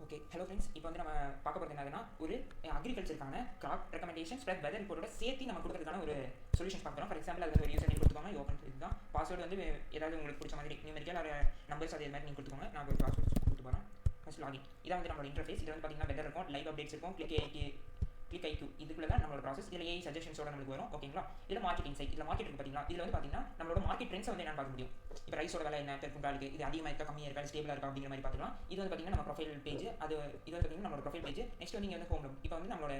Okay hello friends, இப்போ வந்து நம்ம பார்க்க போகிறது என்னதுன்னா ஒரு அக்ரிகல்ச்சருக்கான கிராப் ரெக்கமெண்டேஷன் ஸ்ப்ரெட் வெதர் ரிப்போர்ட்டோட சேர்த்து நம்ம கொடுக்கறதுக்கான ஒரு சொல்யூஷன்ஸ் பார்க்குறோம். ஃபார் எக்ஸாம்பிள் அது ஒரு யூசர் நேம் கொடுத்துக்கோங்க, இது ஓப்பன் இதுதான் பாஸ்வேர்டு வந்து ஏதாவது உங்களுக்கு பிடிச்ச மாதிரி நியூமெரிக்கல் ஒரு நம்பர்ஸ் அதே மாதிரி நீங்கள் கொடுத்துக்கோங்க. நான் ஒரு பாஸ்வேர்ட் கொடுத்து போகிறேன். ஃபஸ்ட் லாகின் இதான் வந்து நம்மளோட இன்டர்ஃபேஸ். இதில் வந்து பார்த்தீங்கன்னா வெதர் இருக்கும், லைவ் அப்டேட்ஸ் இருக்கும், கிளிக் ஐக்யூ இதுக்குள்ள தான் நம்மளோட ப்ராசஸ். இதில் ஏஐ சஜஷன்ஸோட நம்மளுக்கு வரும். ஓகேங்களா, இதில் மார்க்கெட்டிங் சைட், இதில் மார்க்கெட் இருக்குது பார்த்தீங்களா. இதில் வந்து பார்த்தீங்கன்னா நம்மளோட மார்க்கெட் ட்ரெண்ட்ஸ் வந்து என்ன பார்க்க முடியும். இப்போ ரைஸோட விலை என்ன, பெர்ஃபுண்டாலுக்கு இது அதிகமாக இருக்கா, கம்மியாக இருக்கா, ஸ்டேபிளாக இருக்கா அப்படிங்கிற மாதிரி பார்த்துக்கலாம். இது வந்து பார்த்தீங்கன்னா நம்ம ப்ரொஃபைல் பேஜ், அது இது வந்து பார்த்தீங்கன்னா நம்மளோட ப்ரொஃபைல் பேஜ். நெக்ஸ்ட் வந்து இங்கே வந்து ஹோம். இப்போ வந்து நம்மளோட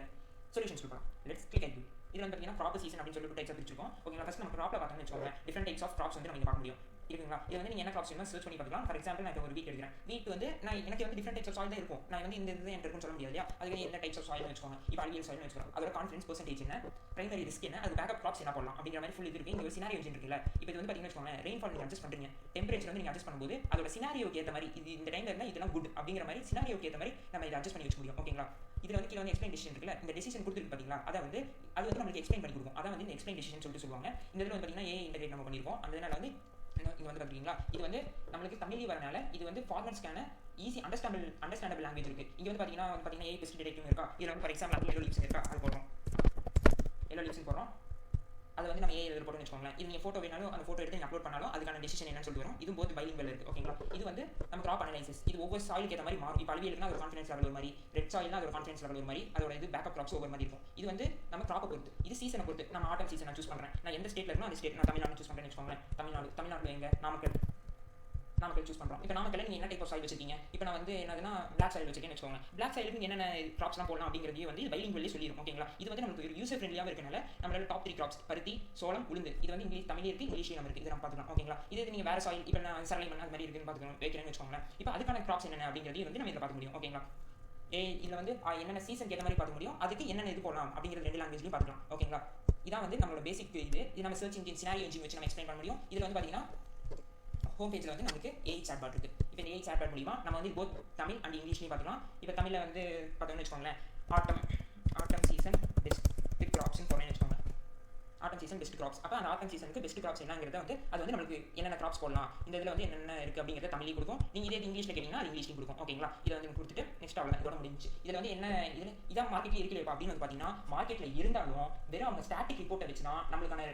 சொல்யூஷன்ஸ் கொடுப்போம். Let's click IQ. இது வந்து பார்த்தீங்கன்னா க்ராப் சீசன் அப்படின்னு சொல்லிட்டு டைப்ஸ் பிரிச்சிருக்கோம். ஓகேங்களா, ஃபஸ்ட் நம்ம க்ராப்பில் பார்த்தோம்னு வச்சுக்கோங்க, டிஃப்ரெண்ட் டைப்ஸ் ஆஃப் க்ராப்ஸ் வந்து நம்ம பார்க்க முடியும். இருக்குங்களா, இது வந்து நீங்கள் என்ன க்ராப்ஸ் வேணும் சர்ச் பண்ணி பார்க்கலாம். ஃபார் எக்ஸாம்பிள் நான் இப்போ ஒரு வீட் எடுக்கிறேன். வீட் வந்து நான் எனக்கு வந்து டிஃப்ரெண்ட் டைப்ஸ் ஆஃப் சாயில் தான் இருக்கும். நான் வந்து இந்த இது எனக்கு இருக்குன்னு சொல்ல முடியாது இல்லையா. அதுக்கு என்ன டைப்ஸ் ஆஃப் சாயில்னு வச்சுக்கோங்க. இப்போ அலுவியல் சாயில்னு வச்சுக்கோங்க. அதோட கான்ஃபிடன்ஸ் பெர்சன்டேஜ் என்ன, பிரைமரி ரிஸ்க் என்ன, அது பேக்கப் க்ராப்ஸ் என்ன பண்ணலாம் அப்படிங்கிற மாதிரி ஃபுல் இது இருக்கு. இங்கே ஒரு சினாரியோ இன்ஜின் இருக்குல்ல. இப்போ இது வந்து பார்த்தீங்கன்னா வச்சுக்கோங்க, ரெயின்ஃபால் நீங்கள் அட்ஜஸ்ட் பண்ணுறீங்க, டெம்பரேச்சர் வந்து நீங்கள் அட்ஜஸ்ட் பண்ணும்போது அதோட சினாரியோக்கு ஏற்ற மாதிரி இது இந்த டைமில் இருந்தால் இதெல்லாம் குட் அப்படிங்கிற மாதிரி சினாரியோக்கு ஏற்ற மாதிரி நம்ம இதை அட்ஜஸ்ட் பண்ணி வச்சு முடியும். ஓகேங்களா, இதில் வந்து கீழே வந்து எக்ஸ்பிளைன் டிசிஷன் இருக்குல்ல. இந்த டிசிஷன் கொடுத்துருக்கு பார்த்தீங்களா, அதை வந்து அது வந்து நம்மளுக்கு எக்ஸ்பிளைன் பண்ணி கொடுக்கும். அதான் வந்து இந்த எக்ஸ்பிளைன் டிசிஷன் சொல்லிட்டு சொல்லுவாங்க. இந்த இதில் வந்து பார்த்தீங்கன்னா ஏஐ இன்டெகிரேட் நம்ம பண்ணியிருக்கோம். அதனால வந்து இங்கே வந்து பார்த்தீங்களா, இது வந்து நம்மளுக்கு தமிழ் வரனால இது வந்து ஃபார்மர்ஸ்க்கான ஈஸி அண்டர்ஸ்டாண்டபிள் லாங்குவேஜ் இருக்குது. இங்கே வந்து பார்த்தீங்கன்னா ஏஐ பெஸ்ட் டிடெக்டிவ் இருக்கா. இதில் வந்து ஃபார் எக்ஸாம்பிள் எல்லோ லிப்ஸ் இருக்கா, அது போடுறோம். எல்லோ லிப்ஸ் போடுறோம். அது வந்து நம்ம ஏஐ போட்டு வச்சுக்கோங்களேன். இது நீங்கள் ஃபோட்டோ வேணாலும் அந்த ஃபோட்டோ எடுத்து நீங்கள் அப்லோட் பண்ணாலும் அதுக்கான டிசிஷன் என்னன்னு சொல்லிட்டு வரும். இது போத் பைலிங்குவல் இருக்குது. ஓகேங்களா, இது வந்து நம்ம கிராப் அனலைசிஸ். இது ஒவ்வொரு சாயிலுக்கு ஏற்ற மாதிரி மாறும். இப்போ அலுவியல்னா ஒரு கான்ஃபிடன்ஸ் லெவல் ஒரு மாதிரி, ரெட் சாயில்னா அதோட கான்ஃபிடன்ஸ் லெவல் ஒரு மாதிரி, அதோட இது பேக்கப் கிராப்ஸ் ஒவ்வொரு மாதிரி இருக்கும். இது வந்து நம்ம கிராப்பை பொறுத்து, இது சீசனை பொறுத்து. நம்ம ஆட்டம் சீசனை சூஸ் பண்ணுறேன். நான் எந்த ஸ்டேட்டில் இருக்கணும் அந்த ஸ்டேட், நான் தமிழ்நாடு சூஸ் பண்ணுறேன்னு வச்சுக்கோங்களேன். தமிழ்நாடு எங்கே, நாமக்கல் சூஸ் பண்ணுறோம். இப்போ நாமக்கல்ல நீங்கள் என்ன டைப் ஆஃப் சாயில் வச்சிருக்கீங்க. இப்போ நான் வந்து என்னதுன்னா பிளாக் சாயில் வச்சிருக்கேன்னு வச்சுக்கோங்க. பிளாக் சாயிலுக்கு என்னென்ன கிராப்ஸ்லாம் போடலாம் அப்படிங்கிறதையும் வந்து பைலிங்குவல்லி சொல்லிடும். ஓகேங்களா, இது வந்து நமக்கு ஒரு யூசர் ஃப்ரெண்ட்லியாக இருக்கனால நம்மளால டாப் 3 கிராப்ஸ் பருத்தி, சோளம், உளுந்து, இது வந்து இங்கிலீஷ் தமிழ் இருக்குது, இங்கிலீஷ்லையும் நம்ம இருக்குது. இதை நம்ம பார்த்துக்கலாம். ஓகேங்களா, இது நீங்கள் வேறு சாயில் இப்போ நான் சரளை மண் அது மாதிரி இருக்குன்னு பார்த்துக்கணும் வைக்கிறேன்னு வச்சுக்கோங்களேன். இப்போ அதுக்கான கிராப்ஸ் என்னென்ன அப்படிங்கிறதையும் வந்து நம்ம இதை பார்க்க முடியும். ஓகேங்களா, இதில் வந்து என்னென்ன சீசன் ஏற்ற மாதிரி பார்க்க முடியும், அதுக்கு என்னென்ன இது போடலாம் அப்படிங்கிற 2 லாங்குவேஜ்லையும் பார்த்துக்கலாம். ஓகேங்களா, இதான் வந்து நம்மளோட பேசிக் இது நம்ம சர்ச் இன்ஜின் சினாரியோ இன்ஜின் வச்சு நம்ம எக்ஸ்பிளைன் பண்ண முடியும். இதில் வந்து பார்த்தீங்கன்னா ஹோம் பேஜில் வந்து நமக்கு ஏஐ சாட் பாட் இருக்குது. இப்போ இந்த ஏஐ சாட் பாட் மூலிமா நம்ம வந்து போத் தமிழ் அண்ட் இங்கிலீஷ்லையும் பார்த்துக்கலாம். இப்போ தமிழில் வந்து பார்த்தோம்னு வச்சுக்கோங்களேன், ஆட்டம் சீசன் பெஸ்ட் கிராப்ஸ்னு போனேன்னு வச்சுக்கோங்க. Autumn season best crops. அப்போ அந்த ஆட்டம் சீசனுக்கு பெஸ்ட் கிராப்ஸ் என்னங்கிறத வந்து அது வந்து நம்மளுக்கு என்னென்ன கிராப்ஸ் போடலாம், இந்த இதில் வந்து என்னென்ன இருக்குது அப்படிங்கிறத தமிழையும் கொடுக்கும். நீங்கள் இதே இங்கிலீஷில் கேட்டிங்கன்னா அது இங்கிலீஷ்லையும் கொடுக்கும். ஓகேங்களா, இதை வந்து கொடுத்துட்டு நெக்ஸ்ட் அவ்வளோ இதோட முடிஞ்சு. இதில் வந்து என்ன இதான் மார்க்கெட்டில் இருக்கல அப்படின்னு வந்து பார்த்தீங்கன்னா, மார்க்கெட்டில் இருந்தாலும் வெறும் அவங்க ஸ்டாட்டிக் ரிப்போர்ட்டை வச்சுனா நம்மளுக்கான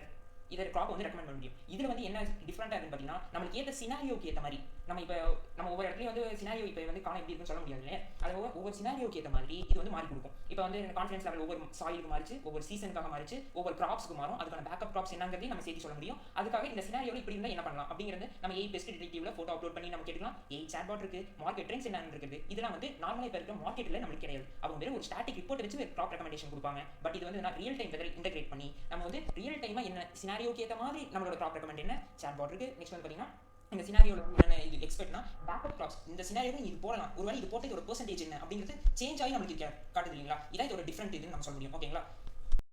இதை க்ராப் வந்து ரெக்கமெண்ட் பண்ண முடியும். இதில் வந்து என்ன டிஃப்ரெண்டாக இருக்குன்னு பார்த்தீங்கன்னா, நம்மளுக்கு ஏற்ற சினாரியோக்கு ஏற்ற மாதிரி நம்ம ஒவ்வொரு இடத்துலையும் வந்து சினாரியோ இப்போ வந்து காலம் எப்படி இருக்குன்னு சொல்ல முடியாது இல்லையா. அது ஒவ்வொரு சினாரியோக்கு ஏற்ற மாதிரி இது வந்து மாறி கொடுக்கும். இப்போ வந்து கான்ஃபிடன்ஸ் லெவல் ஒவ்வொரு சாயிலுக்கு மாறிச்சு, ஒவ்வொரு சீசனுக்காக மாறிச்சு, ஒவ்வொரு கிராப்ஸ்க்கு மாறும். அதுக்கான பேக்கப் கிராப்ஸ் என்னங்கிறதையும் நம்ம சேர்த்து சொல்ல முடியும். அதுக்காக இந்த சினாரியோவில் இப்படி இருந்தால் என்ன பண்ணலாம் அப்படிங்கிறது நம்ம ஏஐ பெஸ்ட் டிடெக்டிவ்ல ஃபோட்டோ அப்லோட் பண்ணி நம்ம கேட்கலாம். ஏஐ சாட் பாட் இருக்குது, மார்க்கெட் ட்ரெண்ட்ஸ் என்னன்னு இருக்குது. இதெல்லாம் வந்து நார்மலாக இப்போ இருக்க மார்க்கெட்டில் நம்மளுக்கு கிடையாது. அவங்க வேறு ஒரு ஸ்டாட்டிக் ரிப்போர்ட் வச்சு கிராப் ரெக்கமெண்டேஷன் கொடுப்பாங்க. பட் இது வந்து நான் ரியல் டைம் இன்டெகிரேட் பண்ணி நம்ம வந்து ரியல் டைமாக என்ன சினாரியோக்கு ஏற்ற மாதிரி நம்மளோட கிராப் ரெக்கமெண்ட் என்ன சாட் பாட் இருக்குது. நெக்ஸ்ட் வந்து பார்த்தீங்கன்னா இந்த சினாரியோவில் என்ன இது எக்ஸ்பெக்ட்னா பேக்கப் கிராப்ஸ் இந்த சினாரியோவில் இது போடலாம். ஒருவேளை இது போட்டு ஒரு பெர்சன்டேஜ் என்ன அப்படிங்கிறது சேஞ்ச் ஆகி நம்மளுக்கு காட்டுது இல்லைங்களா. இதான் இதோட டிஃப்ரெண்ட் இதுன்னு நம்ம சொல்ல முடியும். ஓகேங்களா.